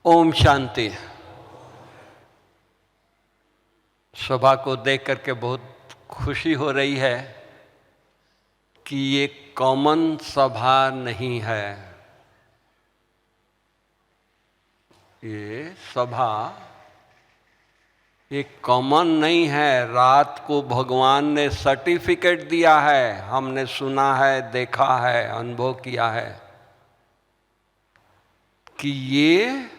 ओम शांति। सभा को देख करके बहुत खुशी हो रही है कि ये कॉमन सभा नहीं है। ये सभा एक कॉमन नहीं है। रात को भगवान ने सर्टिफिकेट दिया है, हमने सुना है, देखा है, अनुभव किया है कि ये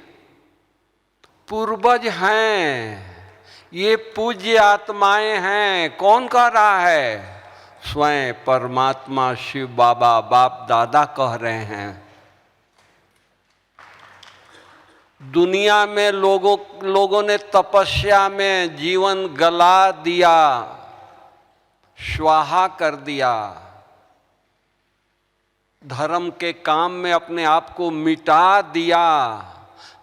पूर्वज हैं, ये पूज्य आत्माएं हैं। कौन कह रहा है? स्वयं परमात्मा शिव बाबा बाप दादा कह रहे हैं। दुनिया में लोगों ने तपस्या में जीवन गला दिया, स्वाहा कर दिया, धर्म के काम में अपने आप को मिटा दिया,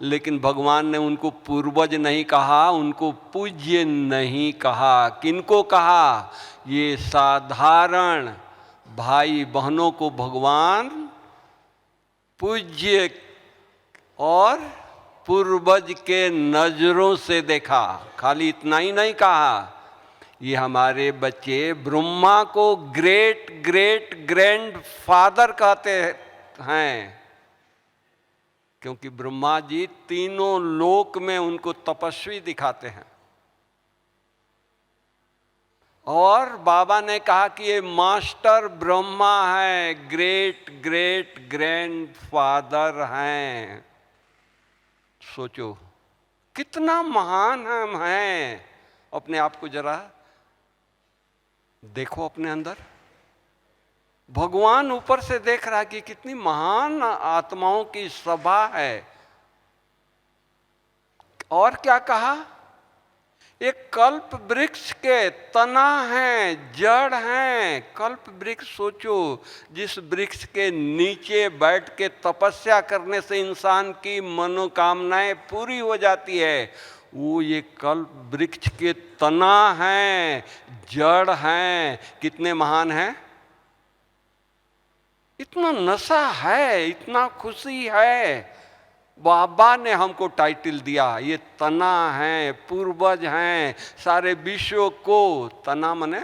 लेकिन भगवान ने उनको पूर्वज नहीं कहा, उनको पूज्य नहीं कहा। किनको कहा? ये साधारण भाई बहनों को भगवान पूज्य और पूर्वज के नजरों से देखा। खाली इतना ही नहीं कहा, ये हमारे बच्चे ब्रह्मा को ग्रेट ग्रेट ग्रैंड फादर कहते हैं, क्योंकि ब्रह्मा जी तीनों लोक में उनको तपस्वी दिखाते हैं। और बाबा ने कहा कि ये मास्टर ब्रह्मा है, ग्रेट ग्रेट ग्रैंड फादर हैं। सोचो कितना महान हम हैं। अपने आप को जरा देखो अपने अंदर। भगवान ऊपर से देख रहा कि कितनी महान आत्माओं की सभा है। और क्या कहा? एक कल्प वृक्ष के तना हैं, जड़ हैं। कल्प वृक्ष, सोचो, जिस वृक्ष के नीचे बैठ के तपस्या करने से इंसान की मनोकामनाएं पूरी हो जाती है, वो ये कल्प वृक्ष के तना हैं, जड़ हैं। कितने महान हैं। इतना नशा है, इतना खुशी है। बाबा ने हमको टाइटल दिया, ये तना है, पूर्वज हैं सारे विश्व को। तना मने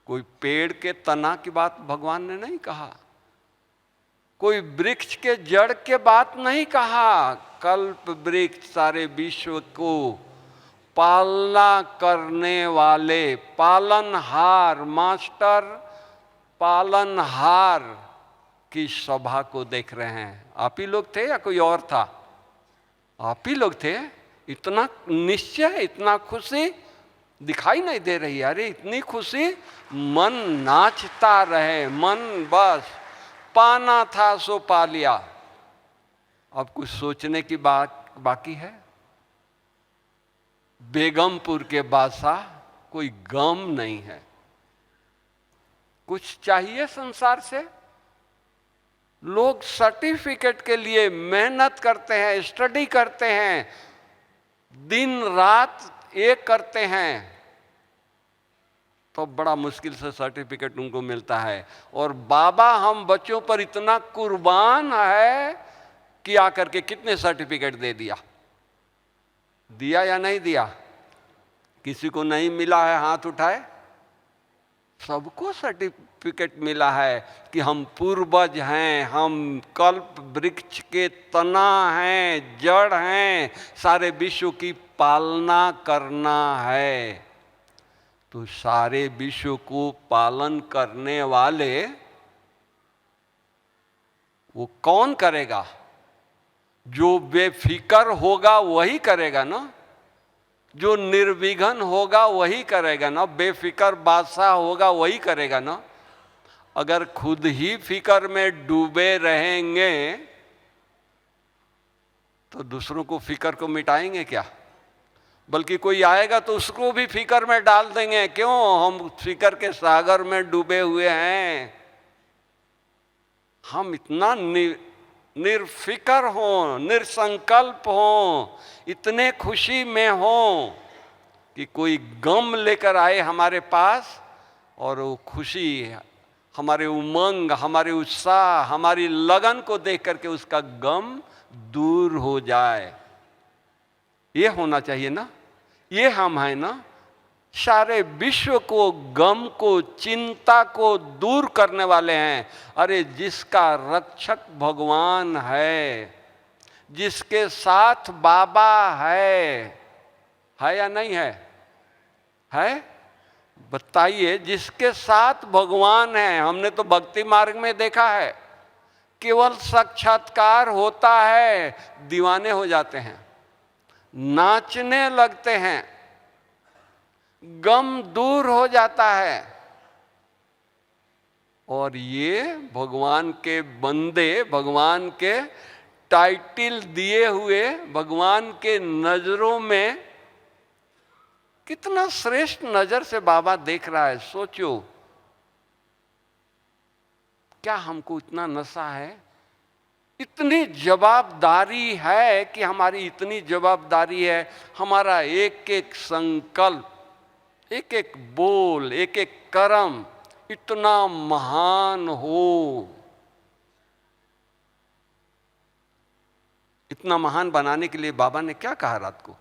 कोई पेड़ के तना की बात भगवान ने नहीं कहा, कोई वृक्ष के जड़ के बात नहीं कहा। कल्प वृक्ष सारे विश्व को पालना करने वाले पालनहार, मास्टर पालनहार की सभा को देख रहे हैं। आप ही लोग थे या कोई और था? आप ही लोग थे। इतना निश्चय, इतना खुशी दिखाई नहीं दे रही। अरे इतनी खुशी, मन नाचता रहे, मन बस पाना था सो पा लिया। अब कुछ सोचने की बात बाकी है। बेगमपुर के बादशाह, कोई गम नहीं है। कुछ चाहिए संसार से? लोग सर्टिफिकेट के लिए मेहनत करते हैं, स्टडी करते हैं, दिन रात एक करते हैं, तो बड़ा मुश्किल से सर्टिफिकेट उनको मिलता है। और बाबा हम बच्चों पर इतना कुर्बान है कि आकर के कितने सर्टिफिकेट दे दिया। दिया या नहीं दिया? किसी को नहीं मिला है हाथ उठाए। सबको सर्टिफिकेट मिला है कि हम पूर्वज हैं, हम कल्प वृक्ष के तना हैं, जड़ हैं, सारे विश्व की पालना करना है। तो सारे विश्व को पालन करने वाले वो कौन करेगा? जो बेफिक्र होगा वही करेगा ना। जो निर्विघ्न होगा वही करेगा ना। बेफिक्र बादशाह होगा वही करेगा ना। अगर खुद ही फिक्र में डूबे रहेंगे तो दूसरों को फिक्र को मिटाएंगे क्या? बल्कि कोई आएगा तो उसको भी फिक्र में डाल देंगे। क्यों? हम फिक्र के सागर में डूबे हुए हैं। हम इतना निर्फिक्र हों, निरसंकल्प हों, इतने खुशी में हों कि कोई गम लेकर आए हमारे पास और वो खुशी, हमारे उमंग, हमारे उत्साह, हमारी लगन को देख करके उसका गम दूर हो जाए। ये होना चाहिए ना, ये हम हैं ना। सारे विश्व को, गम को, चिंता को दूर करने वाले हैं। अरे जिसका रक्षक भगवान है, जिसके साथ बाबा है या नहीं है? है? बताइए, जिसके साथ भगवान है। हमने तो भक्ति मार्ग में देखा है, केवल साक्षात्कार होता है, दीवाने हो जाते हैं, नाचने लगते हैं, गम दूर हो जाता है। और ये भगवान के बंदे, भगवान के टाइटल दिए हुए, भगवान के नजरों में कितना श्रेष्ठ नजर से बाबा देख रहा है। सोचो, क्या हमको इतना नशा है? इतनी जवाबदारी है कि हमारी इतनी जवाबदारी है, हमारा एक एक संकल्प, एक एक बोल, एक एक कर्म इतना महान हो। इतना महान बनाने के लिए बाबा ने क्या कहा रात को?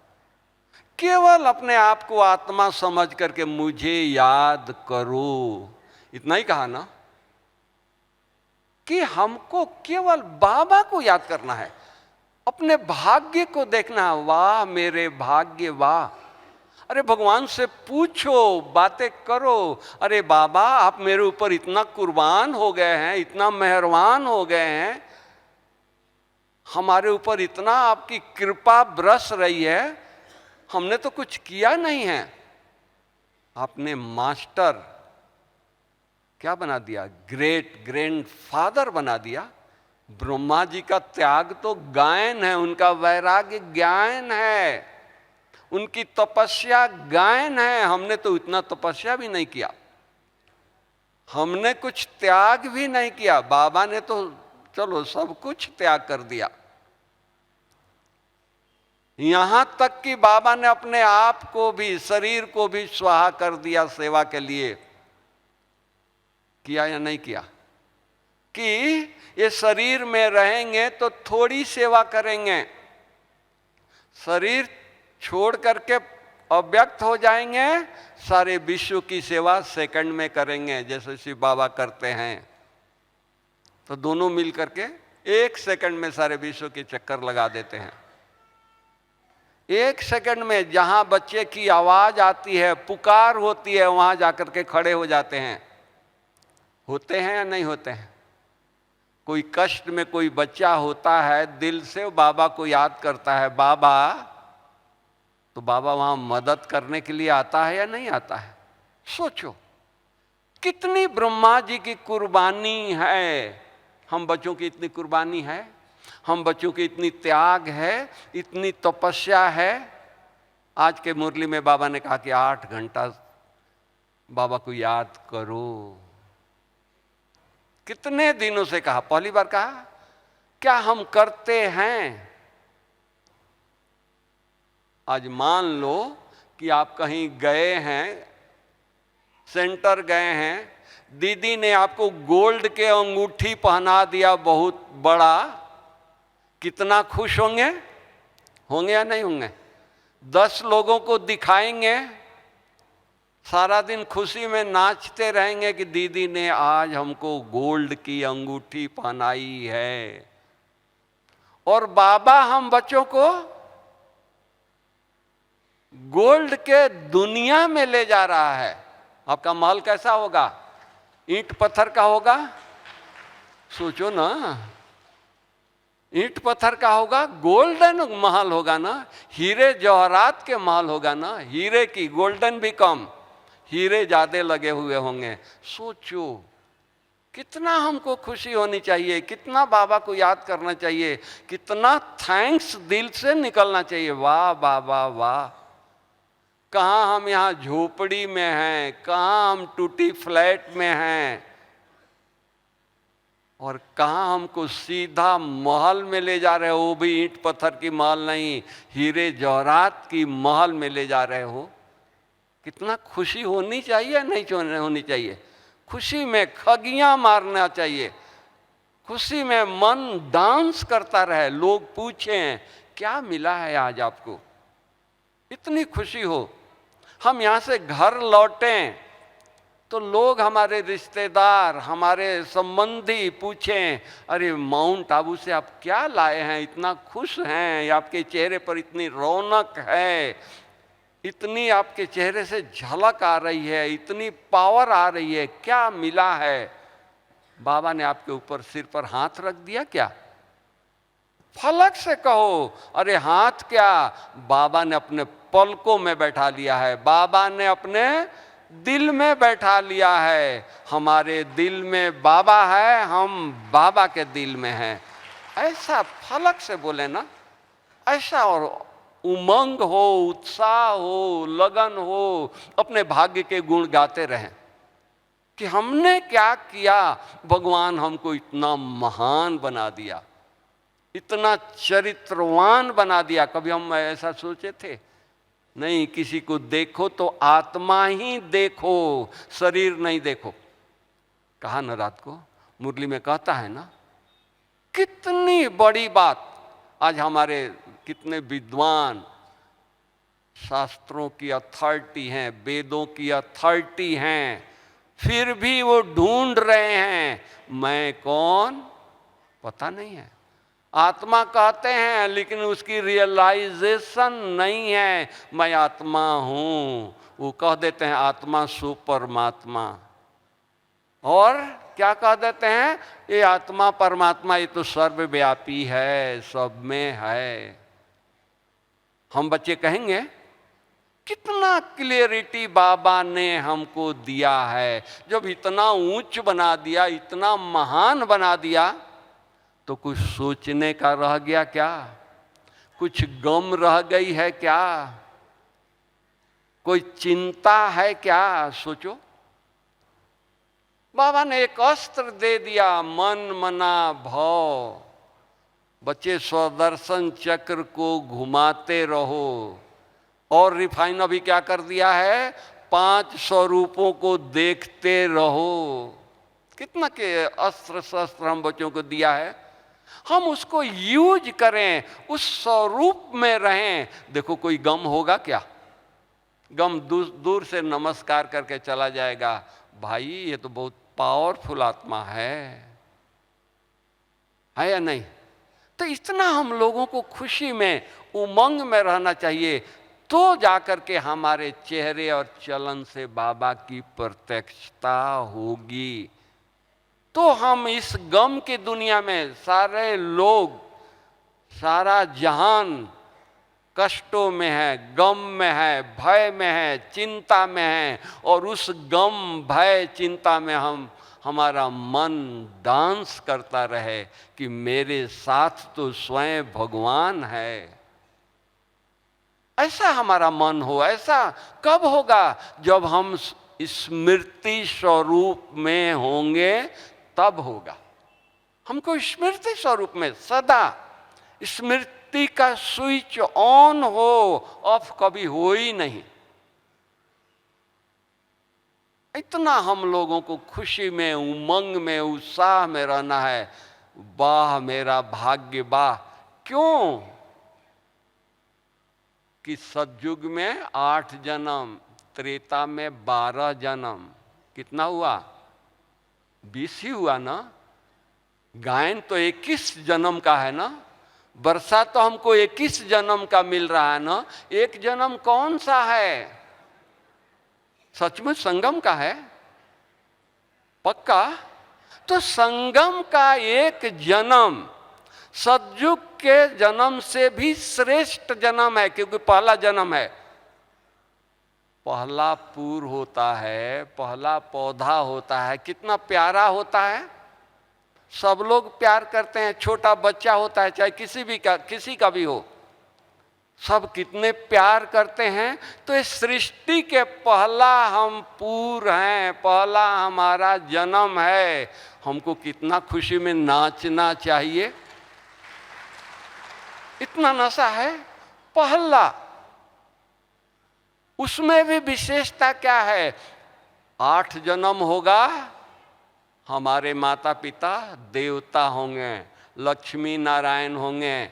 केवल अपने आप को आत्मा समझ करके मुझे याद करो, इतना ही कहा ना, कि हमको केवल बाबा को याद करना है, अपने भाग्य को देखना। वाह मेरे भाग्य, वाह। अरे भगवान से पूछो, बातें करो। अरे बाबा, आप मेरे ऊपर इतना कुर्बान हो गए हैं, इतना मेहरबान हो गए हैं, हमारे ऊपर इतना आपकी कृपा बरस रही है, हमने तो कुछ किया नहीं है। आपने मास्टर क्या बना दिया? ग्रेट ग्रैंडफादर बना दिया। ब्रह्मा जी का त्याग तो गायन है, उनका वैराग्य ज्ञान है, उनकी तपस्या गायन है। हमने तो इतना तपस्या भी नहीं किया, हमने कुछ त्याग भी नहीं किया। बाबा ने तो चलो सब कुछ त्याग कर दिया। यहां तक कि बाबा ने अपने आप को भी, शरीर को भी स्वाहा कर दिया सेवा के लिए। किया या नहीं किया? कि ये शरीर में रहेंगे तो थोड़ी सेवा करेंगे, शरीर छोड़ करके अव्यक्त हो जाएंगे, सारे विश्व की सेवा सेकंड में करेंगे, जैसे शिव बाबा करते हैं। तो दोनों मिल करके एक सेकंड में सारे विश्व के चक्कर लगा देते हैं। एक सेकंड में जहां बच्चे की आवाज आती है, पुकार होती है, वहां जाकर के खड़े हो जाते हैं। होते हैं या नहीं होते हैं? कोई कष्ट में कोई बच्चा होता है, दिल से बाबा को याद करता है, बाबा, तो बाबा वहां मदद करने के लिए आता है या नहीं आता है? सोचो कितनी ब्रह्मा जी की कुर्बानी है, हम बच्चों की इतनी कुर्बानी है, हम बच्चों की इतनी त्याग है, इतनी तपस्या है। आज के मुरली में बाबा ने कहा कि 8 घंटा बाबा को याद करो। कितने दिनों से कहा, पहली बार कहा? क्या हम करते हैं? आज मान लो कि आप कहीं गए हैं, सेंटर गए हैं, दीदी ने आपको गोल्ड के अंगूठी पहना दिया बहुत बड़ा, कितना खुश होंगे? होंगे या नहीं होंगे? 10 लोगों को दिखाएंगे, सारा दिन खुशी में नाचते रहेंगे कि दीदी ने आज हमको गोल्ड की अंगूठी पहनाई है। और बाबा हम बच्चों को गोल्ड के दुनिया में ले जा रहा है। आपका महल कैसा होगा? ईंट पत्थर का होगा? सोचो ना, ईंट पत्थर का होगा, गोल्डन महल होगा ना, हीरे जवाहरात के महल होगा ना, हीरे की, गोल्डन भी कम, हीरे ज्यादा लगे हुए होंगे। सोचो कितना हमको खुशी होनी चाहिए, कितना बाबा को याद करना चाहिए, कितना थैंक्स दिल से निकलना चाहिए। वाह बाबा वाह, कहाँ हम यहाँ झोपड़ी में हैं, कहाँ हम टूटी फ्लैट में हैं, और कहाँ हमको सीधा महल में ले जा रहे हो, वो भी ईंट पत्थर की महल नहीं, हीरे जवाहरात की महल में ले जा रहे हो। कितना खुशी होनी चाहिए, नहीं होनी चाहिए? खुशी में खगियां मारना चाहिए, खुशी में मन डांस करता रहे। लोग पूछें क्या मिला है आज आपको, इतनी खुशी हो। हम यहाँ से घर लौटें तो लोग, हमारे रिश्तेदार, हमारे संबंधी पूछें, अरे माउंट आबू से आप क्या लाए हैं, इतना खुश हैं, आपके चेहरे पर इतनी रौनक है, इतनी आपके चेहरे से झलक आ रही है, इतनी पावर आ रही है, क्या मिला है? बाबा ने आपके ऊपर सिर पर हाथ रख दिया क्या? फलक से कहो, अरे हाथ क्या, बाबा ने अपने पलकों में बैठा लिया है, बाबा ने अपने दिल में बैठा लिया है। हमारे दिल में बाबा है, हम बाबा के दिल में हैं। ऐसा फलक से बोले ना, ऐसा और उमंग हो, उत्साह हो, लगन हो, अपने भाग्य के गुण गाते रहें कि हमने क्या किया, भगवान हमको इतना महान बना दिया, इतना चरित्रवान बना दिया। कभी हम ऐसा सोचे थे? नहीं। किसी को देखो तो आत्मा ही देखो, शरीर नहीं देखो। कहा ना रात को, मुरली में कहता है ना, कितनी बड़ी बात। आज हमारे कितने विद्वान, शास्त्रों की अथॉरिटी हैं, वेदों की अथॉरिटी हैं, फिर भी वो ढूंढ रहे हैं मैं कौन, पता नहीं है। आत्मा कहते हैं लेकिन उसकी रियलाइजेशन नहीं है, मैं आत्मा हूं। वो कह देते हैं आत्मा सो परमात्मा, और क्या कह देते हैं, ये आत्मा परमात्मा ये तो सर्वव्यापी है, सब में है। हम बच्चे कहेंगे कितना क्लियरिटी बाबा ने हमको दिया है, जब इतना ऊंच बना दिया, इतना महान बना दिया, तो कुछ सोचने का रह गया क्या? कुछ गम रह गई है क्या? कोई चिंता है क्या? सोचो। बाबा ने एक अस्त्र दे दिया, मन मना भव। बच्चे स्वदर्शन चक्र को घुमाते रहो। और रिफाइन अभी क्या कर दिया है, 5 स्वरूपों को देखते रहो। कितना के अस्त्र शस्त्र हम बच्चों को दिया है, हम उसको यूज करें, उस स्वरूप में रहें। देखो कोई गम होगा क्या? गम दूर से नमस्कार करके चला जाएगा, भाई ये तो बहुत पावरफुल आत्मा है या नहीं? तो इतना हम लोगों को खुशी में, उमंग में रहना चाहिए, तो जाकर के हमारे चेहरे और चलन से बाबा की प्रत्यक्षता होगी। तो हम इस गम की दुनिया में, सारे लोग, सारा जहान कष्टों में है, गम में है, भय में है, चिंता में है, और उस गम भय चिंता में हमारा मन डांस करता रहे कि मेरे साथ तो स्वयं भगवान है। ऐसा हमारा मन हो। ऐसा कब होगा? जब हम स्मृति स्वरूप में होंगे, तब होगा। हमको स्मृति स्वरूप में सदा स्मृति का स्विच ऑन हो, ऑफ कभी हो ही नहीं। इतना हम लोगों को खुशी में, उमंग में, उत्साह में रहना है। वाह मेरा भाग्य, वाह। क्यों कि सतयुग में 8 जन्म, त्रेता में 12 जन्म, कितना हुआ? 20 ही हुआ ना। गायन तो 21 जन्म का है ना, वर्षा तो हमको 21 जन्म का मिल रहा है ना। एक जन्म कौन सा है? सचमुच संगम का है, पक्का? तो संगम का एक जन्म सतयुग के जन्म से भी श्रेष्ठ जन्म है, क्योंकि पहला जन्म है। पहला पूर होता है, पहला पौधा होता है, कितना प्यारा होता है। सब लोग प्यार करते हैं। छोटा बच्चा होता है, चाहे किसी का भी हो, सब कितने प्यार करते हैं। तो इस सृष्टि के पहला हम पूर हैं, पहला हमारा जन्म है। हमको कितना खुशी में नाचना चाहिए। इतना नशा है। पहला, उसमें भी विशेषता क्या है? 8 जन्म होगा, हमारे माता पिता देवता होंगे, लक्ष्मी नारायण होंगे,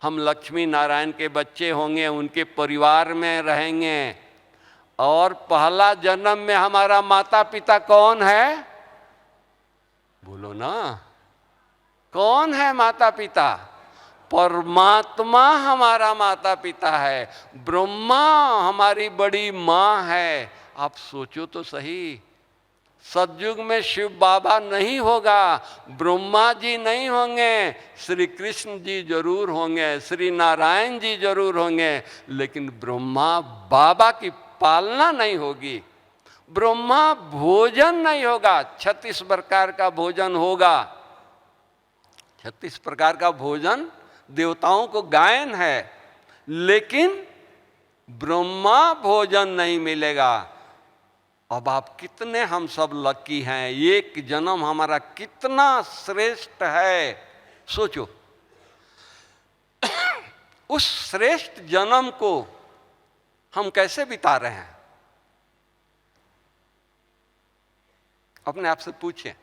हम लक्ष्मी नारायण के बच्चे होंगे, उनके परिवार में रहेंगे। और पहला जन्म में हमारा माता पिता कौन है? बोलो ना, कौन है माता पिता? परमात्मा हमारा माता पिता है, ब्रह्मा हमारी बड़ी माँ है। आप सोचो तो सही, सतयुग में शिव बाबा नहीं होगा, ब्रह्मा जी नहीं होंगे, श्री कृष्ण जी जरूर होंगे, श्री नारायण जी जरूर होंगे, लेकिन ब्रह्मा बाबा की पालना नहीं होगी, ब्रह्मा भोजन नहीं होगा। 36 प्रकार का भोजन होगा, 36 प्रकार का भोजन देवताओं को गायन है, लेकिन ब्रह्मा भोजन नहीं मिलेगा। अब आप कितने हम सब लकी हैं, एक जन्म हमारा कितना श्रेष्ठ है, सोचो। उस श्रेष्ठ जन्म को हम कैसे बिता रहे हैं? अपने आप से पूछें।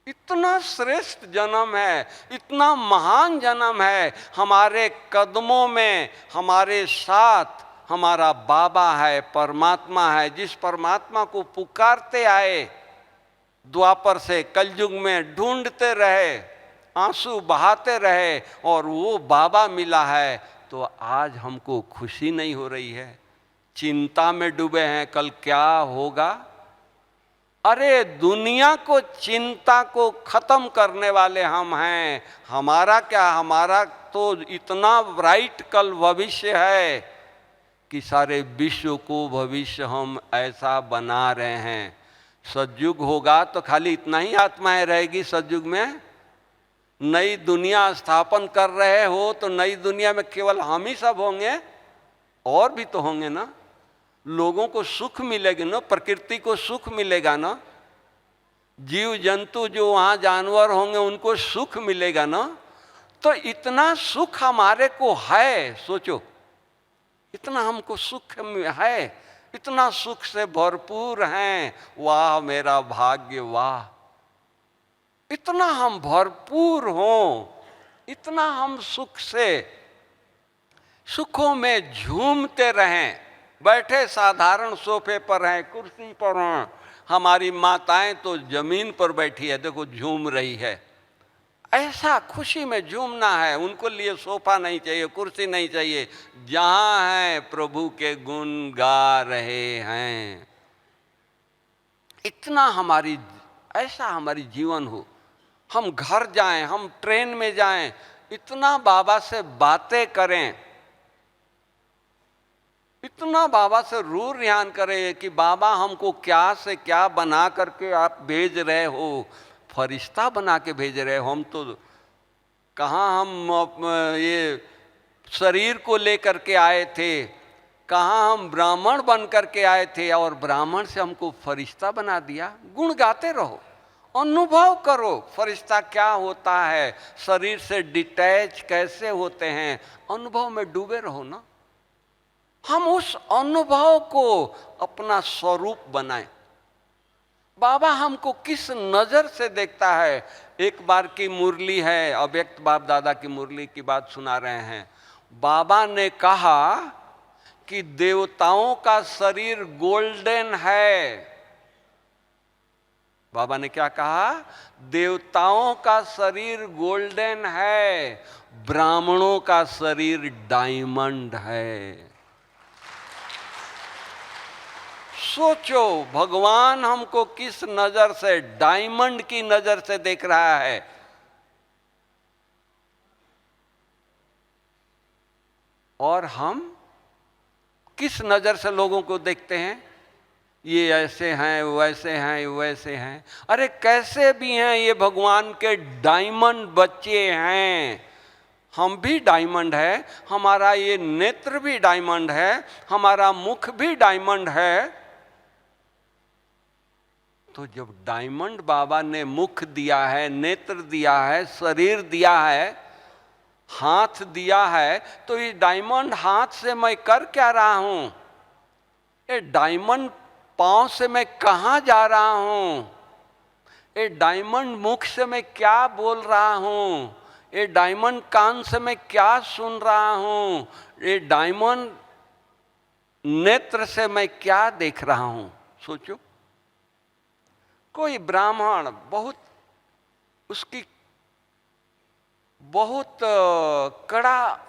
इतना श्रेष्ठ जन्म है, इतना महान जन्म है, हमारे कदमों में, हमारे साथ हमारा बाबा है, परमात्मा है, जिस परमात्मा को पुकारते आए, द्वापर से कलयुग में ढूंढते रहे, आंसू बहाते रहे, और वो बाबा मिला है। तो आज हमको खुशी नहीं हो रही है, चिंता में डूबे हैं, कल क्या होगा। अरे दुनिया को, चिंता को खत्म करने वाले हम हैं। हमारा क्या, हमारा तो इतना ब्राइट कल भविष्य है कि सारे विश्व को भविष्य हम ऐसा बना रहे हैं। सतयुग होगा तो खाली इतना ही आत्माएं रहेगी सतयुग में? नई दुनिया स्थापन कर रहे हो तो नई दुनिया में केवल हम ही सब होंगे? और भी तो होंगे ना। लोगों को सुख मिलेगी ना, प्रकृति को सुख मिलेगा ना, जीव जंतु जो वहाँ जानवर होंगे उनको सुख मिलेगा ना। तो इतना सुख हमारे को है, सोचो, इतना हमको सुख है, इतना सुख से भरपूर हैं। वाह मेरा भाग्य, वाह, इतना हम भरपूर हों, इतना हम सुख से, सुखों में झूमते रहें। बैठे साधारण सोफे पर हैं, कुर्सी पर हैं, हमारी माताएं तो जमीन पर बैठी है, देखो झूम रही है। ऐसा खुशी में झूमना है, उनको लिए सोफा नहीं चाहिए, कुर्सी नहीं चाहिए, जहां हैं प्रभु के गुण गा रहे हैं। इतना हमारी, ऐसा हमारी जीवन हो। हम घर जाएं, हम ट्रेन में जाएं, इतना बाबा से बातें करें, इतना बाबा से रू रिहान करें कि बाबा हमको क्या से क्या बना करके आप भेज रहे हो, फरिश्ता बना के भेज रहे हो। हम तो कहाँ हम ये शरीर को लेकर के आए थे, कहाँ हम ब्राह्मण बन करके आए थे, और ब्राह्मण से हमको फरिश्ता बना दिया। गुण गाते रहो, अनुभव करो फरिश्ता क्या होता है, शरीर से डिटैच कैसे होते हैं, अनुभव में डूबे रहो ना। हम उस अनुभव को अपना स्वरूप बनाएं। बाबा हमको किस नजर से देखता है। एक बार की मुरली है, अव्यक्त बाप दादा की मुरली की बात सुना रहे हैं। बाबा ने कहा कि देवताओं का शरीर गोल्डन है। बाबा ने क्या कहा? देवताओं का शरीर गोल्डन है, ब्राह्मणों का शरीर डायमंड है। सोचो भगवान हमको किस नजर से, डायमंड की नजर से देख रहा है। और हम किस नजर से लोगों को देखते हैं? ये ऐसे हैं, वैसे हैं, वैसे हैं। अरे कैसे भी हैं, ये भगवान के डायमंड बच्चे हैं। हम भी डायमंड है, हमारा ये नेत्र भी डायमंड है, हमारा मुख भी डायमंड है। तो जब डायमंड बाबा ने मुख दिया है, नेत्र दिया है, शरीर दिया है, हाथ दिया है, तो ये डायमंड हाथ से मैं कर क्या रहा हूं? ये डायमंड पांव से मैं कहां जा रहा हूं? ये डायमंड मुख से मैं क्या बोल रहा हूं? ये डायमंड कान से मैं क्या सुन रहा हूं, ये डायमंड नेत्र से मैं क्या देख रहा हूं। सोचो, कोई ब्राह्मण उसकी बहुत कड़ा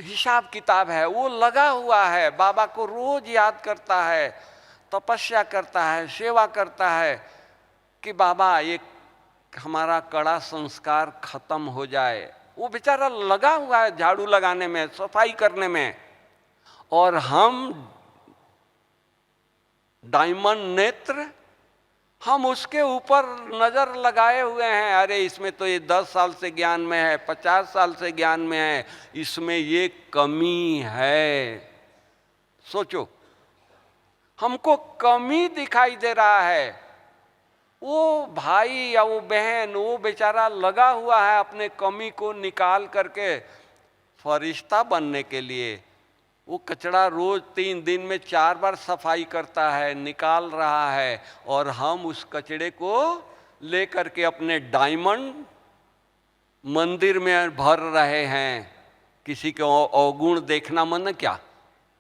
हिसाब किताब है, वो लगा हुआ है, बाबा को रोज याद करता है, तपस्या करता है, सेवा करता है कि बाबा ये हमारा कड़ा संस्कार खत्म हो जाए। वो बेचारा लगा हुआ है झाड़ू लगाने में, सफाई करने में, और हम डायमंड नेत्र, हम उसके ऊपर नजर लगाए हुए हैं। अरे इसमें तो ये 10 साल से ज्ञान में है, 50 साल से ज्ञान में है, इसमें ये कमी है। सोचो, हमको कमी दिखाई दे रहा है। वो भाई या वो बहन, वो बेचारा लगा हुआ है अपने कमी को निकाल करके फरिश्ता बनने के लिए। वो कचरा रोज 3 दिन में 4 बार सफाई करता है, निकाल रहा है, और हम उस कचड़े को लेकर के अपने डायमंड मंदिर में भर रहे हैं। किसी के अवगुण देखना मन क्या,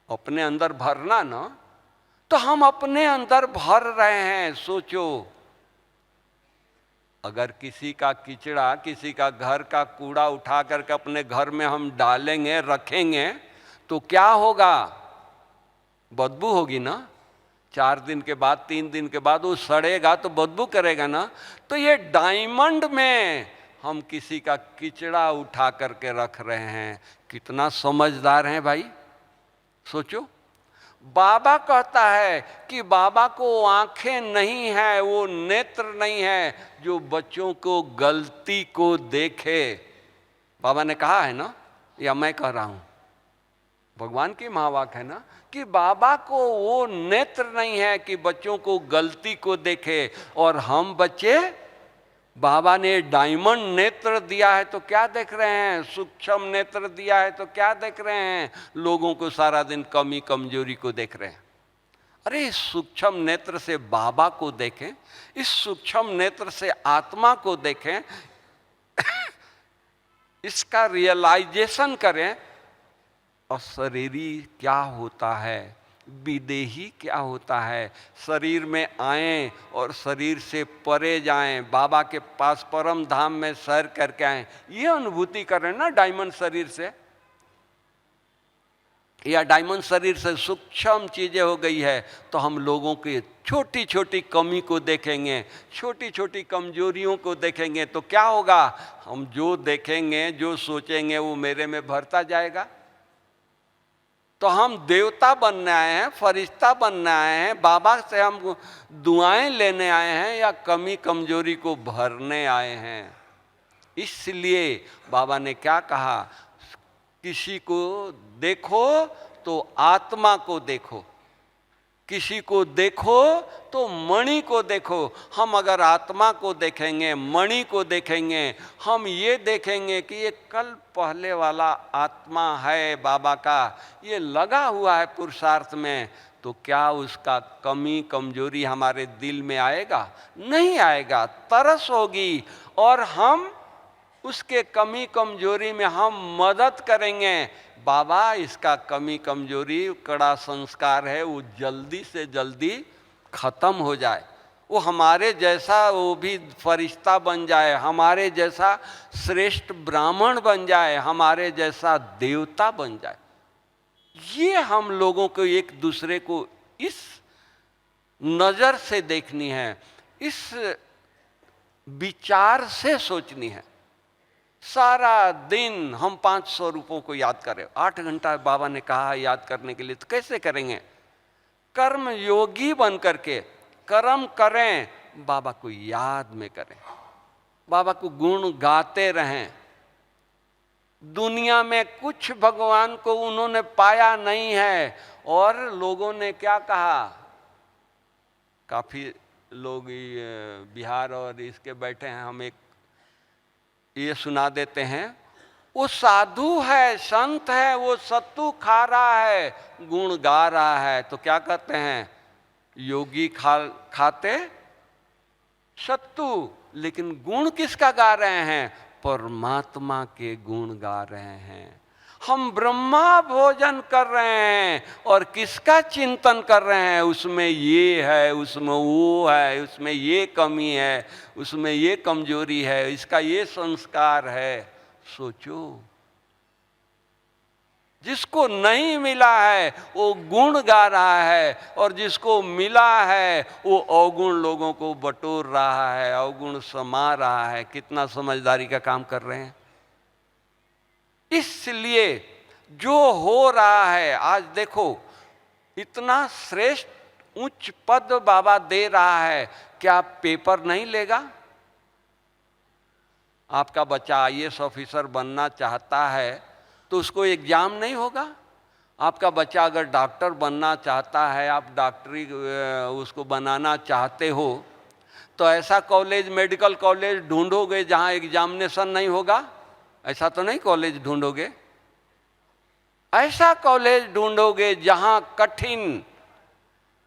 अपने अंदर भरना ना, तो हम अपने अंदर भर रहे हैं। सोचो, अगर किसी का किचड़ा, किसी का घर का कूड़ा उठा करके अपने घर में हम डालेंगे, रखेंगे, तो क्या होगा? बदबू होगी ना। 4 दिन के बाद, 3 दिन के बाद वो सड़ेगा तो बदबू करेगा ना। तो ये डायमंड में हम किसी का किचड़ा उठा करके रख रहे हैं। कितना समझदार हैं भाई, सोचो। बाबा कहता है कि बाबा को आंखें नहीं है, वो नेत्र नहीं है जो बच्चों को गलती को देखे। बाबा ने कहा है ना, या मैं कह रहा हूं? भगवान की महावाक्य है ना कि बाबा को वो नेत्र नहीं है कि बच्चों को गलती को देखे। और हम बच्चे, बाबा ने डायमंड नेत्र दिया है तो क्या देख रहे हैं? सूक्ष्म नेत्र दिया है तो क्या देख रहे हैं? लोगों को सारा दिन कमी कमजोरी को देख रहे हैं। अरे इस सूक्ष्म नेत्र से बाबा को देखें, इस सूक्ष्म नेत्र से आत्मा को देखें, इसका रियलाइजेशन करें। अशरीरी क्या होता है, विदेही क्या होता है, शरीर में आएं और शरीर से परे जाएं, बाबा के पास परम धाम में सैर करके आएं, ये अनुभूति करें ना डायमंड शरीर से। या डायमंड शरीर से सूक्ष्म चीजें हो गई है तो हम लोगों की छोटी छोटी कमी को देखेंगे, छोटी छोटी कमजोरियों को देखेंगे, तो क्या होगा? हम जो देखेंगे, जो सोचेंगे, वो मेरे में भरता जाएगा। तो हम देवता बनने आए हैं, फरिश्ता बनने आए हैं, बाबा से हम दुआएं लेने आए हैं, या कमी कमजोरी को भरने आए हैं? इसलिए बाबा ने क्या कहा? किसी को देखो तो आत्मा को देखो, किसी को देखो तो मणि को देखो। हम अगर आत्मा को देखेंगे, मणि को देखेंगे, हम ये देखेंगे कि ये कल पहले वाला आत्मा है बाबा का, ये लगा हुआ है पुरुषार्थ में, तो क्या उसका कमी कमजोरी हमारे दिल में आएगा? नहीं आएगा। तरस होगी और हम उसके कमी कमजोरी में हम मदद करेंगे। बाबा इसका कमी कमजोरी, कड़ा संस्कार है, वो जल्दी से जल्दी खत्म हो जाए, वो हमारे जैसा वो भी फरिश्ता बन जाए, हमारे जैसा श्रेष्ठ ब्राह्मण बन जाए, हमारे जैसा देवता बन जाए। ये हम लोगों को एक दूसरे को इस नजर से देखनी है, इस विचार से सोचनी है। सारा दिन हम 500 रूपों को याद करें, 8 घंटा बाबा ने कहा याद करने के लिए, तो कैसे करेंगे? कर्म योगी बन करके कर्म करें, बाबा को याद में करें, बाबा को गुण गाते रहें। दुनिया में कुछ भगवान को उन्होंने पाया नहीं है, और लोगों ने क्या कहा? काफी लोग बिहार और इसके बैठे हैं, हम एक ये सुना देते हैं, वो साधु है, संत है, वो सत्तू खा रहा है, गुण गा रहा है, तो क्या कहते हैं? योगी खाते सत्तू, लेकिन गुण किसका गा रहे हैं? परमात्मा के गुण गा रहे हैं। हम ब्रह्मा भोजन कर रहे हैं और किसका चिंतन कर रहे हैं? उसमें ये है, उसमें वो है, उसमें ये कमी है, उसमें ये कमजोरी है, इसका ये संस्कार है। सोचो, जिसको नहीं मिला है वो गुण गा रहा है, और जिसको मिला है वो अवगुण लोगों को बटोर रहा है, अवगुण समा रहा है। कितना समझदारी का काम कर रहे हैं। इसलिए जो हो रहा है आज देखो, इतना श्रेष्ठ उच्च पद बाबा दे रहा है, क्या पेपर नहीं लेगा? आपका बच्चा आईएएस ऑफिसर बनना चाहता है तो उसको एग्जाम नहीं होगा? आपका बच्चा अगर डॉक्टर बनना चाहता है, आप डॉक्टरी उसको बनाना चाहते हो, तो ऐसा कॉलेज, मेडिकल कॉलेज ढूंढोगे जहां एग्जामिनेशन नहीं होगा? ऐसा तो नहीं कॉलेज ढूंढोगे। ऐसा कॉलेज ढूंढोगे जहां कठिन,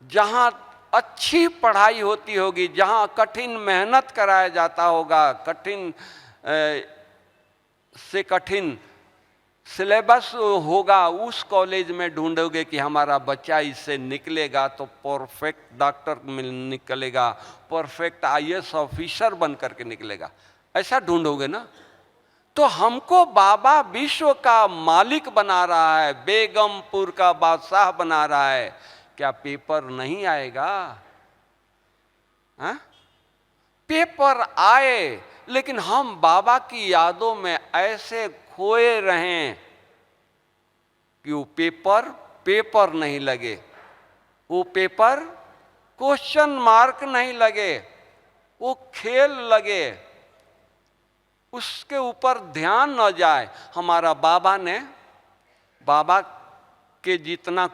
जहां अच्छी पढ़ाई होती होगी, जहां कठिन मेहनत कराया जाता होगा, कठिन से कठिन सिलेबस होगा, उस कॉलेज में ढूंढोगे कि हमारा बच्चा इससे निकलेगा तो परफेक्ट डॉक्टर निकलेगा, परफेक्ट आईएएस ऑफिसर बन करके निकलेगा। ऐसा ढूंढोगे ना? तो हमको बाबा विश्व का मालिक बना रहा है, बेगमपुर का बादशाह बना रहा है। क्या पेपर नहीं आएगा? हा? पेपर आए, लेकिन हम बाबा की यादों में ऐसे खोए रहें कि वो पेपर नहीं लगे, वो पेपर क्वेश्चन मार्क नहीं लगे, वो खेल लगे, उसके ऊपर ध्यान न जाए। हमारा बाबा के जितना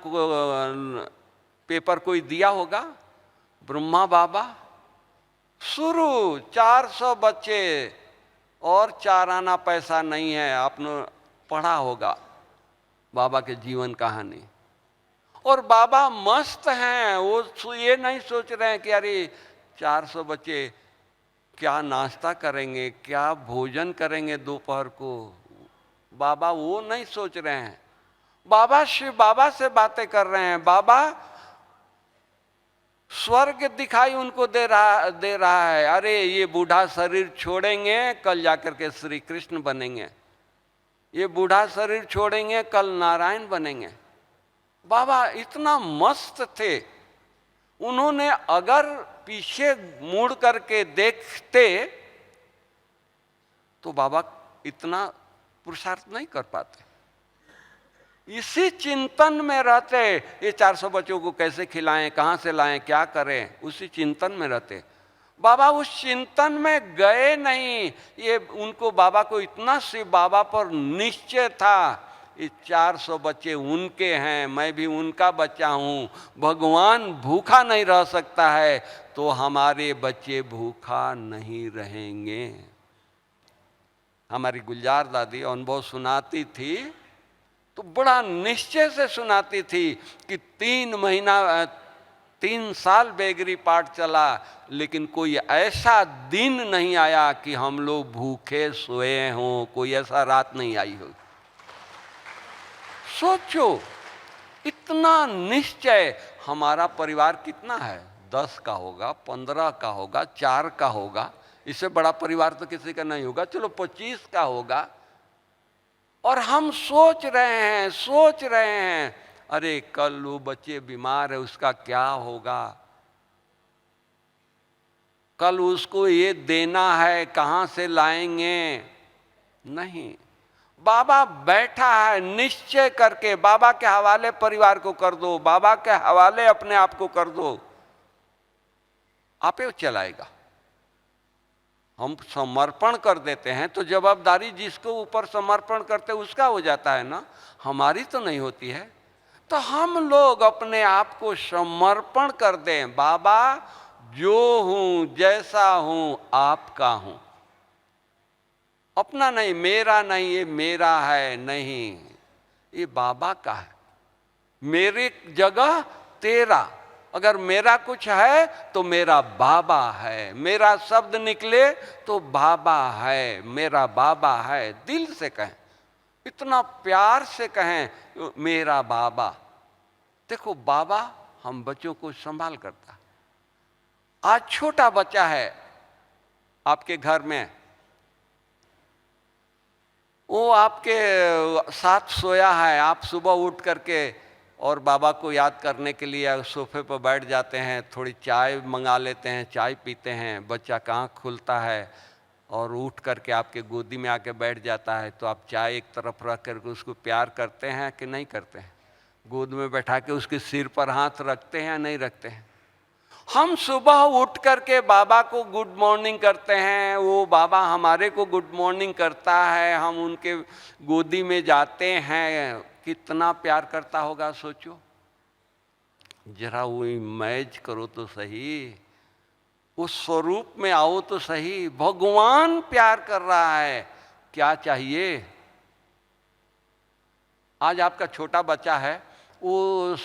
पेपर कोई दिया होगा, ब्रह्मा बाबा शुरू 400 बच्चे और 4 आना पैसा नहीं है। आपने पढ़ा होगा बाबा के जीवन कहानी। और बाबा मस्त हैं, वो ये नहीं सोच रहे हैं कि अरे 400 बच्चे क्या नाश्ता करेंगे, क्या भोजन करेंगे दोपहर को। बाबा वो नहीं सोच रहे हैं। बाबा शिव बाबा से बातें कर रहे हैं। बाबा स्वर्ग दिखाई उनको दे रहा है। अरे ये बूढ़ा शरीर छोड़ेंगे, कल जाकर के श्री कृष्ण बनेंगे। ये बूढ़ा शरीर छोड़ेंगे, कल नारायण बनेंगे। बाबा इतना मस्त थे, उन्होंने अगर पीछे मुड़ करके देखते तो बाबा इतना पुरुषार्थ नहीं कर पाते। इसी चिंतन में रहते, ये 400 बच्चों को कैसे खिलाएं, कहां से लाएं, क्या करें, उसी चिंतन में रहते। बाबा उस चिंतन में गए नहीं। ये उनको, बाबा को इतना शिव बाबा पर निश्चय था, ये 400 बच्चे उनके हैं, मैं भी उनका बच्चा हूं। भगवान भूखा नहीं रह सकता है तो हमारे बच्चे भूखा नहीं रहेंगे। हमारी गुलजार दादी अनुभव सुनाती थी तो बड़ा निश्चय से सुनाती थी कि 3 साल बेगरी पाठ चला, लेकिन कोई ऐसा दिन नहीं आया कि हम लोग भूखे सोए हों, कोई ऐसा रात नहीं आई हो। सोचो, इतना निश्चय। हमारा परिवार कितना है? 10 का होगा, 15 का होगा, 4 का होगा। इससे बड़ा परिवार तो किसी का नहीं होगा। चलो 25 का होगा। और हम सोच रहे हैं अरे कल वो बच्चे बीमार है, उसका क्या होगा, कल उसको ये देना है, कहां से लाएंगे। नहीं, बाबा बैठा है निश्चय करके। बाबा के हवाले परिवार को कर दो, बाबा के हवाले अपने आप को कर दो, आपे चलाएगा। हम समर्पण कर देते हैं तो जवाबदारी जिसको ऊपर समर्पण करते उसका हो जाता है ना, हमारी तो नहीं होती है। तो हम लोग अपने आप को समर्पण कर दें। बाबा जो हूं, जैसा हूं, आपका हूं, अपना नहीं, मेरा नहीं, ये मेरा है नहीं, ये बाबा का है। मेरी जगह तेरा, अगर मेरा कुछ है तो मेरा बाबा है, मेरा शब्द निकले तो बाबा है, मेरा बाबा है। दिल से कहें, इतना प्यार से कहें मेरा बाबा। देखो बाबा हम बच्चों को संभाल करता। आज छोटा बच्चा है आपके घर में, वो आपके साथ सोया है, आप सुबह उठ करके और बाबा को याद करने के लिए सोफे पर बैठ जाते हैं, थोड़ी चाय मंगा लेते हैं, चाय पीते हैं, बच्चा कहाँ खुलता है और उठ करके आपके गोदी में आके बैठ जाता है, तो आप चाय एक तरफ रख करके उसको प्यार करते हैं कि नहीं करते हैं? गोद में बैठा के उसके सिर पर हाथ रखते हैं या नहीं रखते हैं? हम सुबह उठ करके बाबा को गुड मॉर्निंग करते हैं, वो बाबा हमारे को गुड मॉर्निंग करता है, हम उनके गोदी में जाते हैं, कितना प्यार करता होगा सोचो। जरा वो इमेज करो तो सही, उस स्वरूप में आओ तो सही। भगवान प्यार कर रहा है, क्या चाहिए? आज आपका छोटा बच्चा है, वो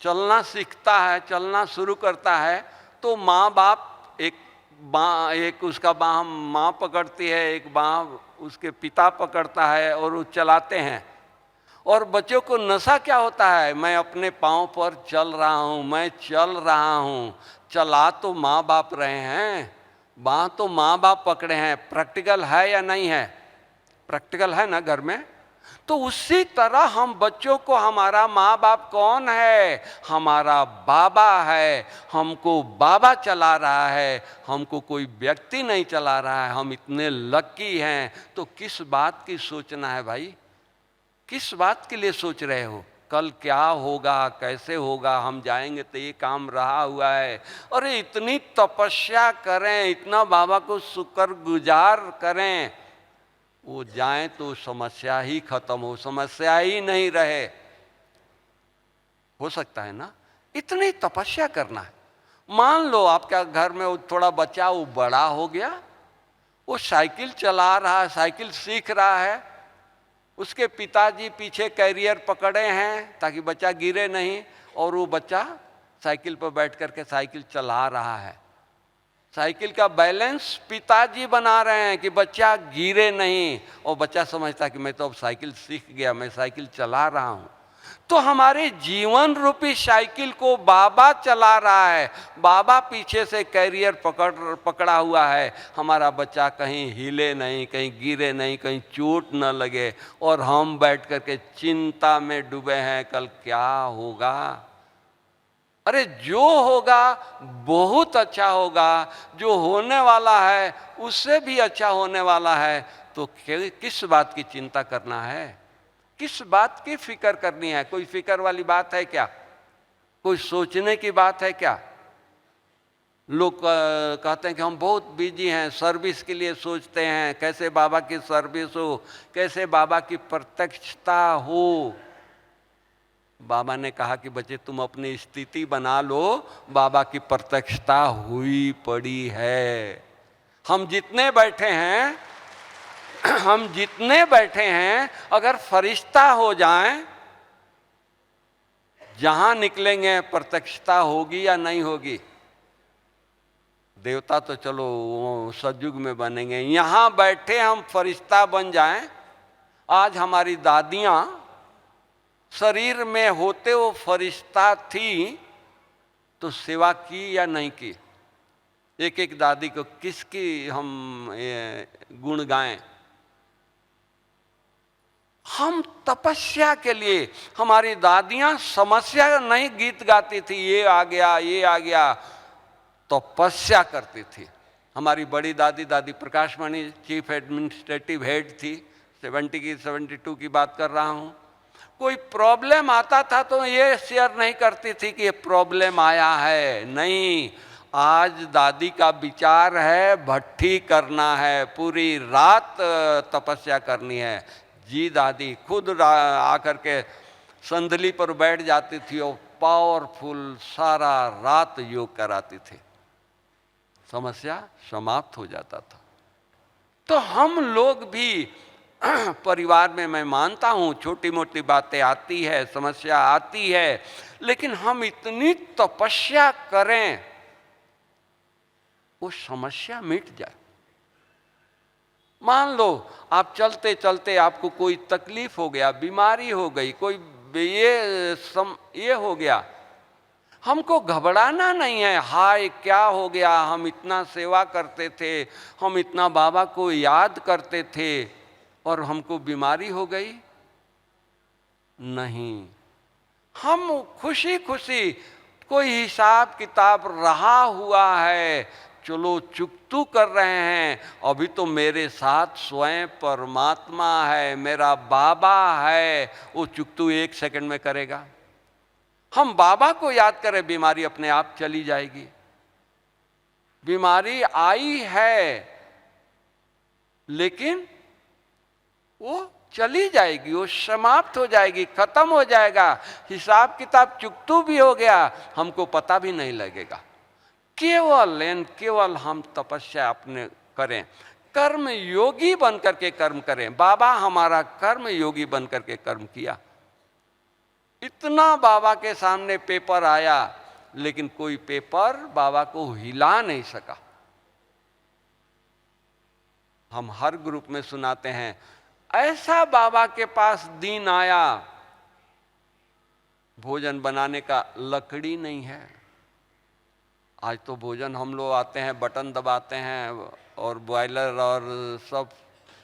चलना सीखता है, चलना शुरू करता है, तो माँ बाप एक उसका बाँ माँ पकड़ती है, एक बाँ उसके पिता पकड़ता है और वो चलाते हैं। और बच्चों को नशा क्या होता है? मैं अपने पाँव पर चल रहा हूँ, मैं चल रहा हूँ। चला तो माँ बाप रहे हैं, बाँ तो माँ बाप पकड़े हैं। प्रैक्टिकल है या नहीं है? प्रैक्टिकल है ना घर में? तो उसी तरह हम बच्चों को, हमारा माँ बाप कौन है? हमारा बाबा है। हमको बाबा चला रहा है, हमको कोई व्यक्ति नहीं चला रहा है। हम इतने लकी हैं, तो किस बात की सोचना है भाई? किस बात के लिए सोच रहे हो? कल क्या होगा, कैसे होगा, हम जाएंगे तो ये काम रहा हुआ है। अरे इतनी तपस्या करें, इतना बाबा को शुक्रगुजार करें, वो जाएं तो समस्या ही खत्म हो, समस्या ही नहीं रहे। हो सकता है ना? इतनी तपस्या करना है। मान लो आपका घर में वो थोड़ा बच्चा, वो बड़ा हो गया, वो साइकिल चला रहा है, साइकिल सीख रहा है, उसके पिताजी पीछे कैरियर पकड़े हैं ताकि बच्चा गिरे नहीं, और वो बच्चा साइकिल पर बैठ करके साइकिल चला रहा है। साइकिल का बैलेंस पिताजी बना रहे हैं कि बच्चा गिरे नहीं, और बच्चा समझता है कि मैं तो अब साइकिल सीख गया, मैं साइकिल चला रहा हूं। तो हमारे जीवन रूपी साइकिल को बाबा चला रहा है, बाबा पीछे से कैरियर पकड़ा हुआ है। हमारा बच्चा कहीं हिले नहीं, कहीं गिरे नहीं, कहीं चोट न लगे, और हम बैठ करके चिंता में डूबे हैं, कल क्या होगा। अरे जो होगा बहुत अच्छा होगा, जो होने वाला है उससे भी अच्छा होने वाला है। तो किस बात की चिंता करना है? किस बात की फिक्र करनी है? कोई फिक्र वाली बात है क्या? कोई सोचने की बात है क्या? लोग कहते हैं कि हम बहुत बिजी हैं, सर्विस के लिए सोचते हैं, कैसे बाबा की सर्विस हो, कैसे बाबा की प्रत्यक्षता हो। बाबा ने कहा कि बच्चे तुम अपनी स्थिति बना लो, बाबा की प्रत्यक्षता हुई पड़ी है। हम जितने बैठे हैं, हम जितने बैठे हैं, अगर फरिश्ता हो जाएं, जहां निकलेंगे प्रत्यक्षता होगी या नहीं होगी? देवता तो चलो सतयुग में बनेंगे, यहां बैठे हम फरिश्ता बन जाएं। आज हमारी दादियां शरीर में होते वो फरिश्ता थी, तो सेवा की या नहीं की? एक एक दादी को किसकी हम गुण गाएं? हम तपस्या के लिए, हमारी दादियां समस्या नहीं गीत गाती थी, ये आ गया ये आ गया, तपस्या करती थी। हमारी बड़ी दादी, दादी प्रकाशमणि चीफ एडमिनिस्ट्रेटिव हेड थी, 72 की बात कर रहा हूं। कोई प्रॉब्लम आता था तो ये शेयर नहीं करती थी कि ये प्रॉब्लम आया है, नहीं। आज दादी का विचार है भट्ठी करना है, पूरी रात तपस्या करनी है। जी दादी खुद आकर के संदली पर बैठ जाती थी और पावरफुल सारा रात योग कराती थी, समस्या समाप्त हो जाता था। तो हम लोग भी परिवार में मैं मानता हूँ छोटी मोटी बातें आती है, समस्या आती है, लेकिन हम इतनी तपस्या करें वो समस्या मिट जाए। मान लो आप चलते चलते आपको कोई तकलीफ हो गया, बीमारी हो गई, कोई ये हो गया, हमको घबराना नहीं है। हाय क्या हो गया, हम इतना सेवा करते थे, हम इतना बाबा को याद करते थे और हमको बीमारी हो गई। नहीं, हम खुशी खुशी, कोई हिसाब किताब रहा हुआ है, चलो चुकतू कर रहे हैं, अभी तो मेरे साथ स्वयं परमात्मा है, मेरा बाबा है, वो चुकतू 1 सेकंड में करेगा। हम बाबा को याद करें, बीमारी अपने आप चली जाएगी। बीमारी आई है लेकिन वो चली जाएगी, वो समाप्त हो जाएगी, खत्म हो जाएगा, हिसाब किताब चुकतू भी हो गया, हमको पता भी नहीं लगेगा। केवल हम तपस्या अपने करें, कर्म योगी बन करके कर्म करें। बाबा हमारा कर्म योगी बन करके कर्म किया। इतना बाबा के सामने पेपर आया लेकिन कोई पेपर बाबा को हिला नहीं सका। हम हर ग्रुप में सुनाते हैं, ऐसा बाबा के पास दिन आया, भोजन बनाने का लकड़ी नहीं है। आज तो भोजन हम लोग आते हैं, बटन दबाते हैं और बॉयलर और सब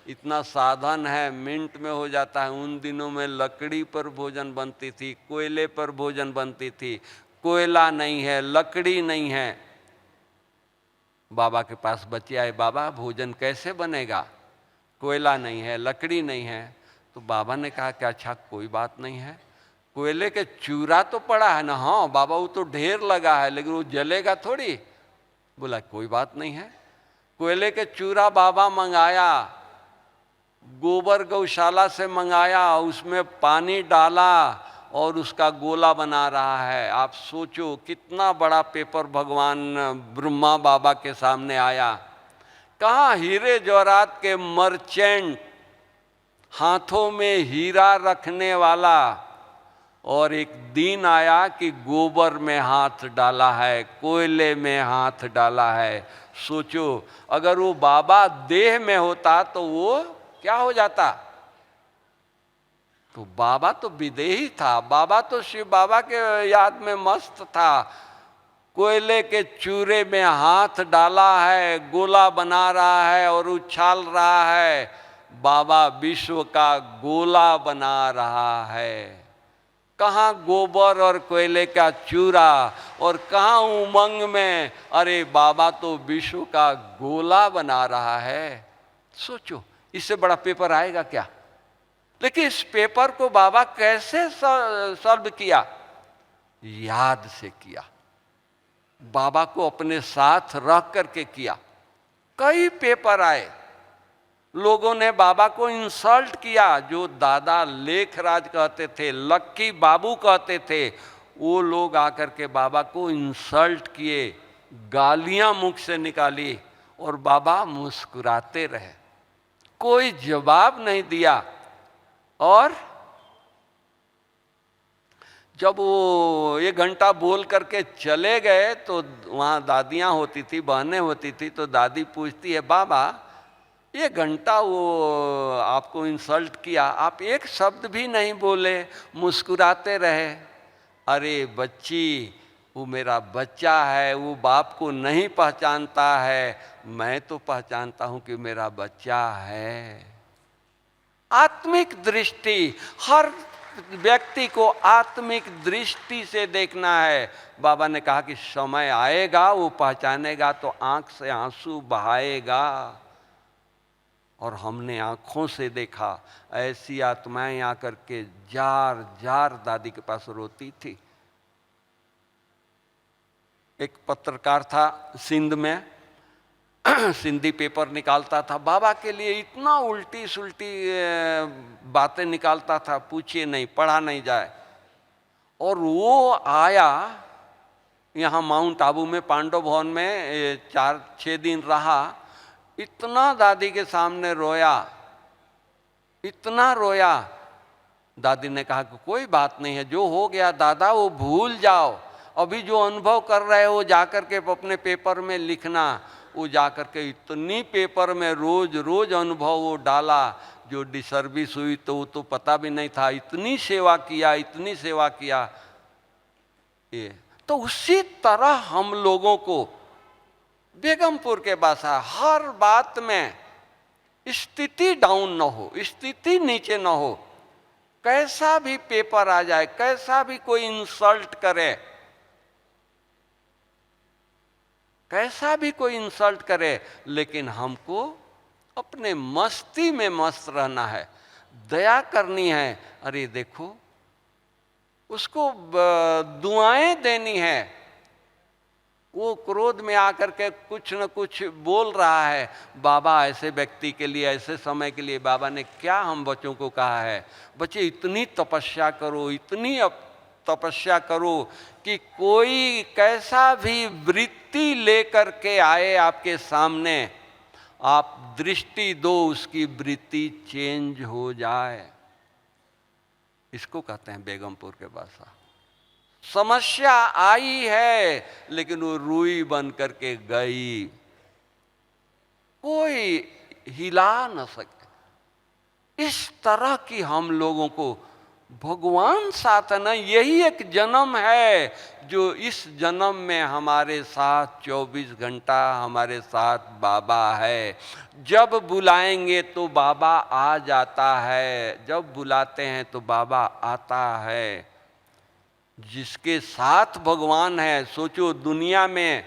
इतना साधन है, मिनट में हो जाता है। उन दिनों में लकड़ी पर भोजन बनती थी, कोयले पर भोजन बनती थी। कोयला नहीं है, लकड़ी नहीं है। बाबा के पास बच्चे आए, बाबा भोजन कैसे बनेगा? कोयला नहीं है, लकड़ी नहीं है। तो बाबा ने कहा कि अच्छा कोई बात नहीं है, कोयले के चूरा तो पड़ा है ना। हाँ बाबा वो तो ढेर लगा है लेकिन वो जलेगा थोड़ी। बोला कोई बात नहीं है। कोयले के चूरा बाबा मंगाया, गोबर गौशाला से मंगाया, उसमें पानी डाला और उसका गोला बना रहा है। आप सोचो कितना बड़ा पेपर भगवान ब्रह्मा बाबा के सामने आया। कहाँ हीरे जवाहरात के मर्चेंट, हाथों में हीरा रखने वाला, और एक दिन आया कि गोबर में हाथ डाला है, कोयले में हाथ डाला है। सोचो अगर वो बाबा देह में होता तो वो क्या हो जाता? तो बाबा तो विदेही था, बाबा तो शिव बाबा के याद में मस्त था। कोयले के चूरे में हाथ डाला है, गोला बना रहा है और उछाल रहा है। बाबा विश्व का गोला बना रहा है। कहाँ गोबर और कोयले का चूरा और कहाँ उमंग में, अरे बाबा तो विश्व का गोला बना रहा है। सोचो इससे बड़ा पेपर आएगा क्या? लेकिन इस पेपर को बाबा कैसे सॉल्व किया? याद से किया, बाबा को अपने साथ रख करके किया। कई पेपर आए, लोगों ने बाबा को इंसल्ट किया। जो दादा लेखराज कहते थे, लक्की बाबू कहते थे, वो लोग आकर के बाबा को इंसल्ट किए, गालियां मुख से निकाली और बाबा मुस्कुराते रहे, कोई जवाब नहीं दिया। और जब वो 1 घंटा बोल करके चले गए तो वहाँ दादियाँ होती थी, बहनें होती थी, तो दादी पूछती है, बाबा 1 घंटा वो आपको इंसल्ट किया, आप एक शब्द भी नहीं बोले, मुस्कुराते रहे। अरे बच्ची, वो मेरा बच्चा है, वो बाप को नहीं पहचानता है, मैं तो पहचानता हूँ कि मेरा बच्चा है। आत्मिक दृष्टि, हर व्यक्ति को आत्मिक दृष्टि से देखना है। बाबा ने कहा कि समय आएगा वो पहचानेगा तो आंख से आंसू बहाएगा। और हमने आंखों से देखा, ऐसी आत्माएं आकर के जार जार दादी के पास रोती थी। एक पत्रकार था सिंध में, सिंधी पेपर निकालता था, बाबा के लिए इतना उल्टी सुल्टी बातें निकालता था, पूछिए नहीं, पढ़ा नहीं जाए। और वो आया यहाँ माउंट आबू में, पांडव भवन में 4-6 दिन रहा, इतना दादी के सामने रोया। इतना रोया। दादी ने कहा कि कोई बात नहीं है, जो हो गया दादा वो भूल जाओ, अभी जो अनुभव कर रहे हो जाकर के अपने पेपर में लिखना। वो जाकर के इतनी पेपर में रोज रोज अनुभव वो डाला, जो डिसर्विस हुई तो वो तो पता भी नहीं था। इतनी सेवा किया, इतनी सेवा किया। ये तो उसी तरह हम लोगों को बेगमपुर के बासा हर बात में स्थिति डाउन न हो, स्थिति नीचे न हो। कैसा भी पेपर आ जाए, कैसा भी कोई इंसल्ट करे, कैसा भी कोई इंसल्ट करे, लेकिन हमको अपने मस्ती में मस्त रहना है, दया करनी है। अरे देखो, उसको दुआएं देनी है। वो क्रोध में आकर के कुछ न कुछ बोल रहा है, बाबा ऐसे व्यक्ति के लिए, ऐसे समय के लिए बाबा ने क्या हम बच्चों को कहा है, बच्चे इतनी तपस्या करो, इतनी तपस्या करो कि कोई कैसा भी वृत्ति लेकर के आए आपके सामने, आप दृष्टि दो, उसकी वृत्ति चेंज हो जाए। इसको कहते हैं बेगमपुर के भाषा। समस्या आई है लेकिन वो रुई बन करके गई, कोई हिला न सके। इस तरह की हम लोगों को भगवान साथ है ना, यही एक जन्म है जो इस जन्म में हमारे साथ 24 घंटा हमारे साथ बाबा है। जब बुलाएंगे तो बाबा आ जाता है, जब बुलाते हैं तो बाबा आता है। जिसके साथ भगवान है, सोचो दुनिया में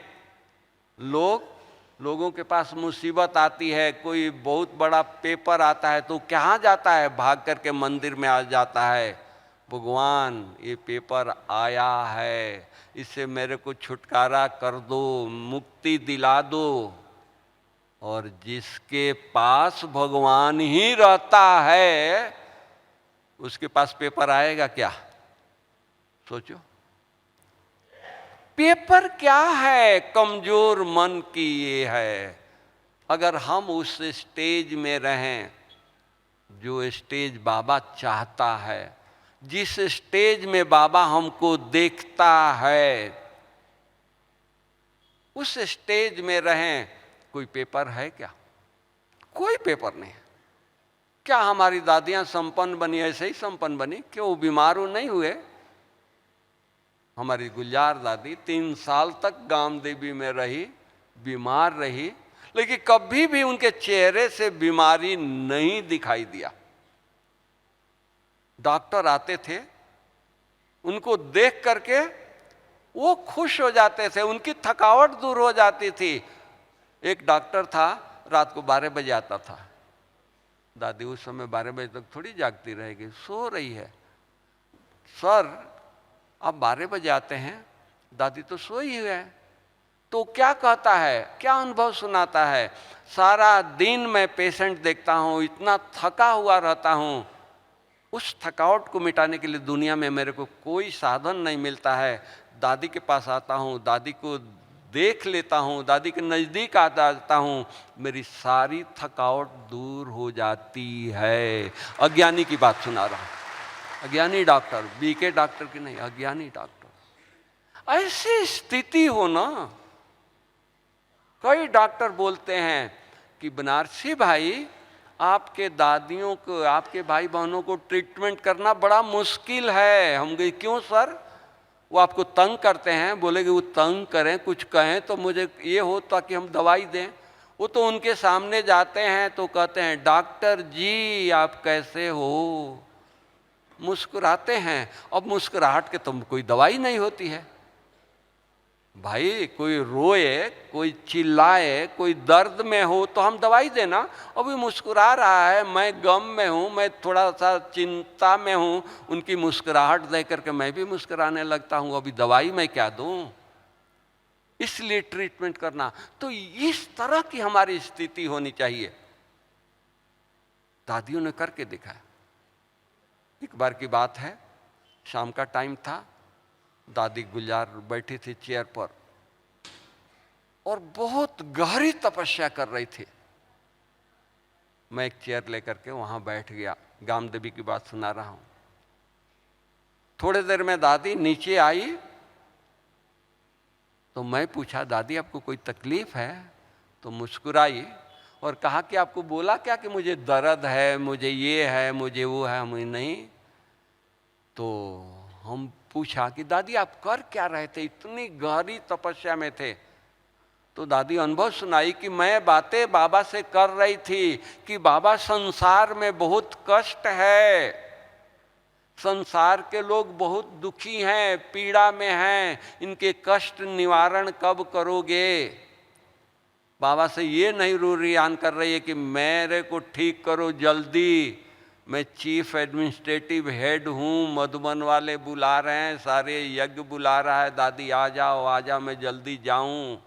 लोगों के पास मुसीबत आती है, कोई बहुत बड़ा पेपर आता है तो कहाँ जाता है, भाग करके मंदिर में आ जाता है, भगवान ये पेपर आया है, इससे मेरे को छुटकारा कर दो, मुक्ति दिला दो। और जिसके पास भगवान ही रहता है उसके पास पेपर आएगा क्या? सोचो, पेपर क्या है, कमजोर मन की ये है। अगर हम उस स्टेज में रहें जो स्टेज बाबा चाहता है, जिस स्टेज में बाबा हमको देखता है, उस स्टेज में रहें, कोई पेपर है क्या? कोई पेपर नहीं। क्या हमारी दादियां संपन्न बनी ऐसे ही संपन्न बनी? क्यों बीमार नहीं हुए? हमारी गुलजार दादी 3 साल तक गाम देवी में रही, बीमार रही, लेकिन कभी भी उनके चेहरे से बीमारी नहीं दिखाई दिया। डॉक्टर आते थे, उनको देख करके वो खुश हो जाते थे, उनकी थकावट दूर हो जाती थी। एक डॉक्टर था, रात को 12 बजे आता था। दादी उस समय 12 बजे तक थोड़ी जागती रहेगी, सो रही है। सर आप 12 बजे आते हैं, दादी तो सोई हुई है। तो क्या कहता है, क्या अनुभव सुनाता है? सारा दिन मैं पेशेंट देखता हूँ, इतना थका हुआ रहता हूँ, उस थकावट को मिटाने के लिए दुनिया में मेरे को कोई साधन नहीं मिलता है। दादी के पास आता हूँ, दादी को देख लेता हूँ, दादी के नज़दीक आ जाता हूँ, मेरी सारी थकावट दूर हो जाती है। अज्ञानी की बात सुना रहा हूँ, अज्ञानी डॉक्टर, बीके डॉक्टर की नहीं, अज्ञानी डॉक्टर। ऐसी स्थिति हो ना, कई डॉक्टर बोलते हैं कि बनारसी भाई आपके दादियों को, आपके भाई बहनों को ट्रीटमेंट करना बड़ा मुश्किल है। हम गए क्यों सर? वो आपको तंग करते हैं? बोले कि वो तंग करें, कुछ कहें तो मुझे ये हो ताकि हम दवाई दें। वो तो उनके सामने जाते हैं तो कहते हैं डॉक्टर जी आप कैसे हो, मुस्कुराते हैं। अब मुस्कुराहट के तो कोई दवाई नहीं होती है भाई। कोई रोए, कोई चिल्लाए, कोई दर्द में हो तो हम दवाई देना। अभी मुस्कुरा रहा है, मैं गम में हूँ, मैं थोड़ा सा चिंता में हूँ, उनकी मुस्कुराहट देख करके मैं भी मुस्कुराने लगता हूँ, अभी दवाई मैं क्या दूँ? इसलिए ट्रीटमेंट करना। तो इस तरह की हमारी स्थिति होनी चाहिए। दादियों ने करके दिखाया। एक बार की बात है, शाम का टाइम था, दादी गुलजार बैठी थी चेयर पर और बहुत गहरी तपस्या कर रही थी। मैं एक चेयर लेकर के वहाँ बैठ गया, गामदेवी की बात सुना रहा हूँ। थोड़ी देर में दादी नीचे आई तो मैं पूछा, दादी आपको कोई तकलीफ है? तो मुस्कुराई और कहा कि आपको बोला क्या कि मुझे दर्द है, मुझे ये है, मुझे वो है? हम नहीं। तो हम पूछा कि दादी आप कर क्या रहे थे, इतनी गहरी तपस्या में थे? तो दादी अनुभव सुनाई कि मैं बातें बाबा से कर रही थी कि बाबा संसार में बहुत कष्ट है, संसार के लोग बहुत दुखी हैं, पीड़ा में हैं, इनके कष्ट निवारण कब करोगे? बाबा से ये नहीं रूरियान कर रही है कि मेरे को ठीक करो जल्दी, मैं चीफ एडमिनिस्ट्रेटिव हेड हूँ, मधुबन वाले बुला रहे हैं, सारे यज्ञ बुला रहा है, दादी आ जाओ मैं जल्दी जाऊँ।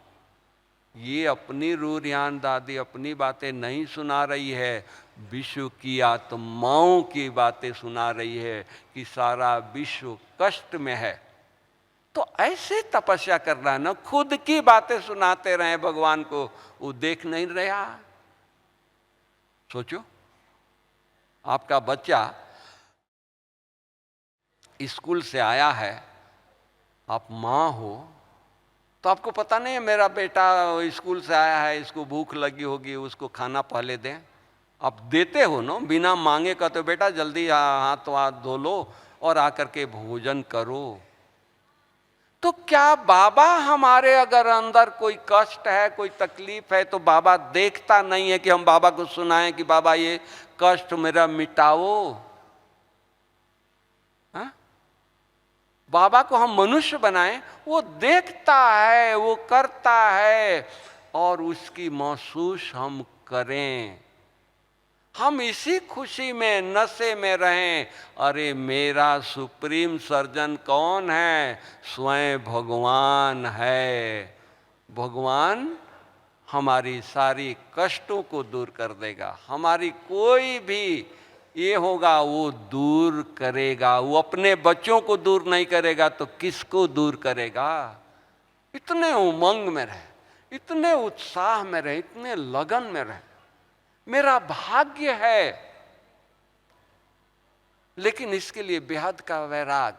ये अपनी रूरियान दादी अपनी बातें नहीं सुना रही है, विश्व की आत्माओं की बातें सुना रही है कि सारा विश्व कष्ट में है। तो ऐसे तपस्या करना है ना, खुद की बातें सुनाते रहे भगवान को, वो देख नहीं रहा। सोचो, आपका बच्चा स्कूल से आया है, आप माँ हो, तो आपको पता नहीं है मेरा बेटा स्कूल से आया है, इसको भूख लगी होगी, उसको खाना पहले दें। आप देते हो ना, बिना मांगे का, तो बेटा जल्दी हाथ धो लो और आकर के भोजन करो। तो क्या बाबा हमारे अगर अंदर कोई कष्ट है, कोई तकलीफ है, तो बाबा देखता नहीं है कि हम बाबा को सुनाएं कि बाबा ये कष्ट मेरा मिटाओ? हा? बाबा को हम मनुष्य बनाएं, वो देखता है, वो करता है, और उसकी महसूस हम करें। हम इसी खुशी में, नशे में रहें। अरे मेरा सुप्रीम सर्जन कौन है? स्वयं भगवान है। भगवान हमारी सारी कष्टों को दूर कर देगा, हमारी कोई भी ये होगा वो दूर करेगा। वो अपने बच्चों को दूर नहीं करेगा तो किसको दूर करेगा? इतने उमंग में रहे, इतने उत्साह में रहे, इतने लगन में रहे, मेरा भाग्य है। लेकिन इसके लिए बेहद का वैराग,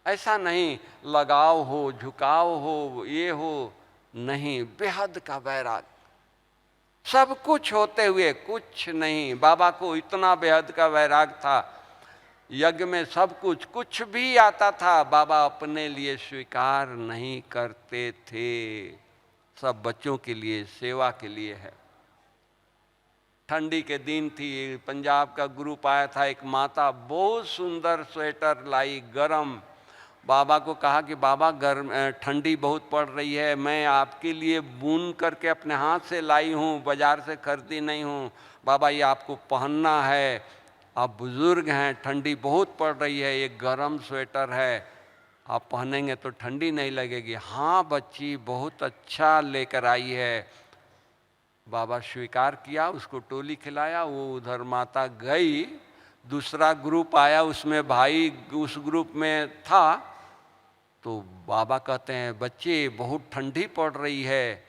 ऐसा नहीं लगाव हो, झुकाव हो, ये हो, नहीं, बेहद का वैराग। सब कुछ होते हुए कुछ नहीं। बाबा को इतना बेहद का वैराग था, यज्ञ में सब कुछ, कुछ भी आता था, बाबा अपने लिए स्वीकार नहीं करते थे। सब बच्चों के लिए, सेवा के लिए है। ठंडी के दिन थी, पंजाब का ग्रुप आया था, एक माता बहुत सुंदर स्वेटर लाई, गरम। बाबा को कहा कि बाबा गर्म, ठंडी बहुत पड़ रही है, मैं आपके लिए बुन करके अपने हाथ से लाई हूँ, बाजार से खरीदी नहीं हूँ। बाबा ये आपको पहनना है, आप बुजुर्ग हैं, ठंडी बहुत पड़ रही है, ये गरम स्वेटर है, आप पहनेंगे तो ठंडी नहीं लगेगी। हाँ बच्ची, बहुत अच्छा लेकर आई है। बाबा स्वीकार किया, उसको टोली खिलाया, वो उधर माता गई। दूसरा ग्रुप आया, उसमें भाई उस ग्रुप में था, तो बाबा कहते हैं बच्चे बहुत ठंडी पड़ रही है,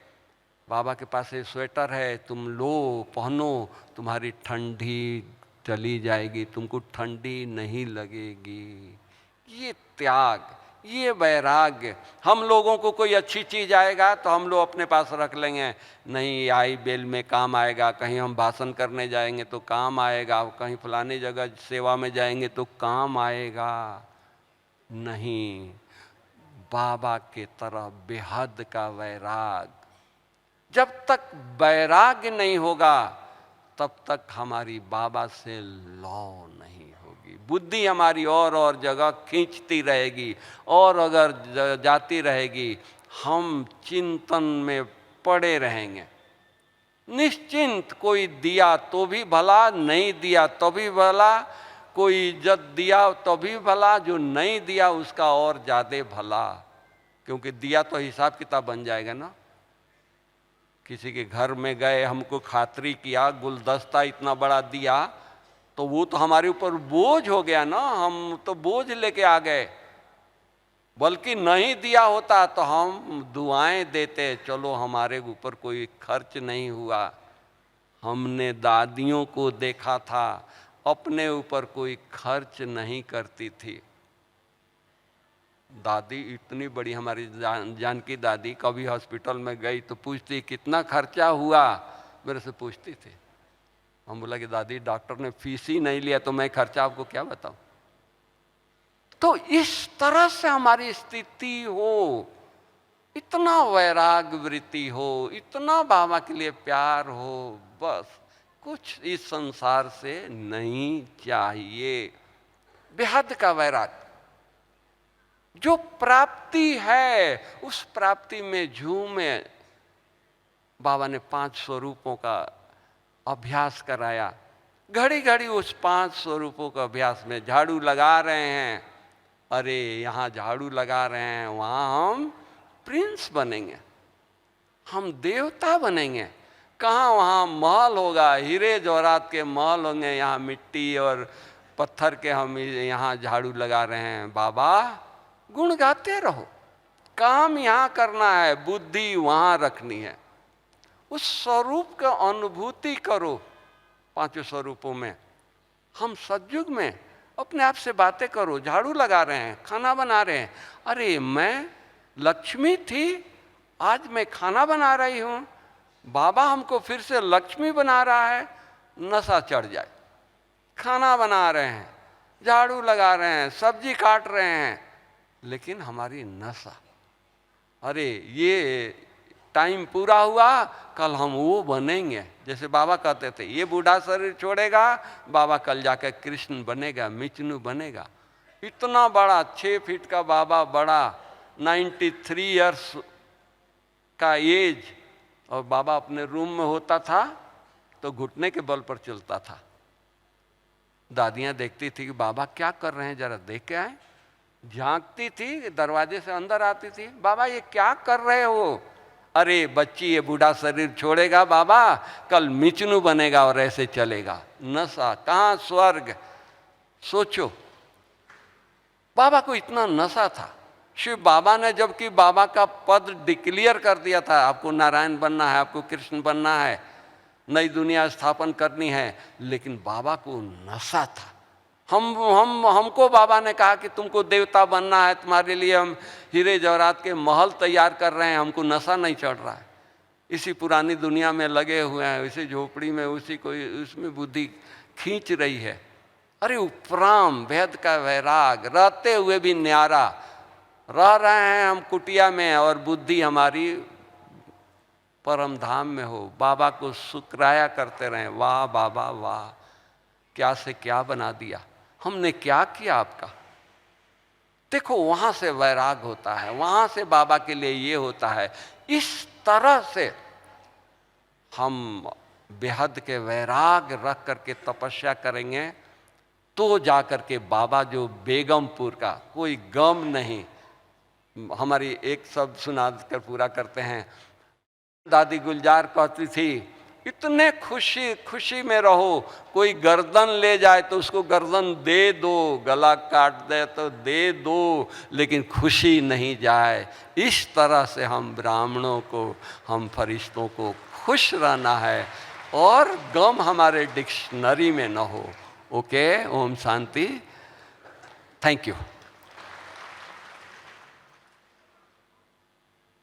बाबा के पास ये स्वेटर है, तुम लो पहनो, तुम्हारी ठंडी चली जाएगी, तुमको ठंडी नहीं लगेगी। ये त्याग, ये वैराग्य। हम लोगों को कोई अच्छी चीज आएगा तो हम लोग अपने पास रख लेंगे, नहीं आई बेल में काम आएगा, कहीं हम भाषण करने जाएंगे तो काम आएगा, कहीं फलानी जगह सेवा में जाएंगे तो काम आएगा। नहीं, बाबा के तरफ बेहद का वैराग। जब तक वैराग्य नहीं होगा तब तक हमारी बाबा से लौ नहीं होगी। बुद्धि हमारी और जगह खींचती रहेगी, और अगर जाती रहेगी, हम चिंतन में पड़े रहेंगे। निश्चिंत, कोई दिया तो भी भला, नहीं दिया तो भी भला, कोई इज्जत दिया तो भी भला, जो नहीं दिया उसका और ज्यादा भला, क्योंकि दिया तो हिसाब किताब बन जाएगा ना। किसी के घर में गए, हमको खातरी किया, गुलदस्ता इतना बड़ा दिया, तो वो तो हमारे ऊपर बोझ हो गया ना, हम तो बोझ लेके आ गए। बल्कि नहीं दिया होता तो हम दुआएं देते, चलो हमारे ऊपर कोई खर्च नहीं हुआ, हमने दादियों को देखा था, अपने ऊपर कोई खर्च नहीं करती थी। दादी इतनी बड़ी हमारी जानकी दादी कभी हॉस्पिटल में गई तो पूछती कितना खर्चा हुआ, मेरे से पूछती थी। हम बोला कि दादी डॉक्टर ने फीस ही नहीं लिया तो मैं खर्चा आपको क्या बताऊं। तो इस तरह से हमारी स्थिति हो, इतना वैराग वृत्ति हो, इतना बाबा के लिए प्यार हो, बस कुछ इस संसार से नहीं चाहिए। बेहद का वैराग, जो प्राप्ति है उस प्राप्ति में झूमे। बाबा ने 5 स्वरूपों का अभ्यास कराया, घड़ी घड़ी उस 5 स्वरूपों का अभ्यास में झाड़ू लगा रहे हैं। अरे यहाँ झाड़ू लगा रहे हैं, वहाँ हम प्रिंस बनेंगे, हम देवता बनेंगे। कहाँ वहाँ महल होगा, हीरे जवाहरात के महल होंगे, यहाँ मिट्टी और पत्थर के हम यहाँ झाड़ू लगा रहे हैं। बाबा गुण गाते रहो, काम यहाँ करना है, बुद्धि वहाँ रखनी है। उस स्वरूप का अनुभूति करो। 5 स्वरूपों में हम सतयुग में अपने आप से बातें करो। झाड़ू लगा रहे हैं, खाना बना रहे हैं, अरे मैं लक्ष्मी थी, आज मैं खाना बना रही हूँ, बाबा हमको फिर से लक्ष्मी बना रहा है। नशा चढ़ जाए, खाना बना रहे हैं, झाड़ू लगा रहे हैं, सब्जी काट रहे हैं, लेकिन हमारी नशा, अरे ये टाइम पूरा हुआ, कल हम वो बनेंगे। जैसे बाबा कहते थे ये बूढ़ा शरीर छोड़ेगा, बाबा कल जाकर कृष्ण बनेगा, विष्णु बनेगा। इतना बड़ा 6 फीट का बाबा, बड़ा 93 इयर्स का एज, और बाबा अपने रूम में होता था तो घुटने के बल पर चलता था। दादियाँ देखती थी कि बाबा क्या कर रहे हैं, जरा देख के आए। झांकती थी, दरवाजे से अंदर आती थी, बाबा ये क्या कर रहे हो। अरे बच्ची ये बूढ़ा शरीर छोड़ेगा बाबा, कल विष्णु बनेगा और ऐसे चलेगा। नशा कहाँ स्वर्ग, सोचो। बाबा को इतना नशा था। शिव बाबा ने जबकि बाबा का पद डिक्लेयर कर दिया था, आपको नारायण बनना है, आपको कृष्ण बनना है, नई दुनिया स्थापन करनी है, लेकिन बाबा को नशा था। हमको बाबा ने कहा कि तुमको देवता बनना है, तुम्हारे लिए हम हीरे जवाहरात के महल तैयार कर रहे हैं, हमको नशा नहीं चढ़ रहा है। इसी पुरानी दुनिया में लगे हुए हैं, इसी झोपड़ी में, उसी को उसमें बुद्धि खींच रही है। अरे उपराम भेद का वैराग, रहते हुए भी न्यारा रह रहे हैं हम कुटिया में, और बुद्धि हमारी परम धाम में हो। बाबा को शुक्राया करते रहें, वाह बाबा वाह, क्या से क्या बना दिया, हमने क्या किया आपका। देखो वहां से वैराग होता है, वहां से बाबा के लिए ये होता है। इस तरह से हम बेहद के वैराग रख करके तपस्या करेंगे तो जाकर के बाबा जो बेगमपुर का कोई गम नहीं। हमारी एक शब्द सुना कर पूरा करते हैं। दादी गुलजार कहती थी इतने खुशी खुशी में रहो, कोई गर्दन ले जाए तो उसको गर्दन दे दो, गला काट दे तो दे दो, लेकिन खुशी नहीं जाए। इस तरह से हम ब्राह्मणों को, हम फरिश्तों को खुश रहना है और गम हमारे डिक्शनरी में न हो। ओके, ओम शांति, थैंक यू।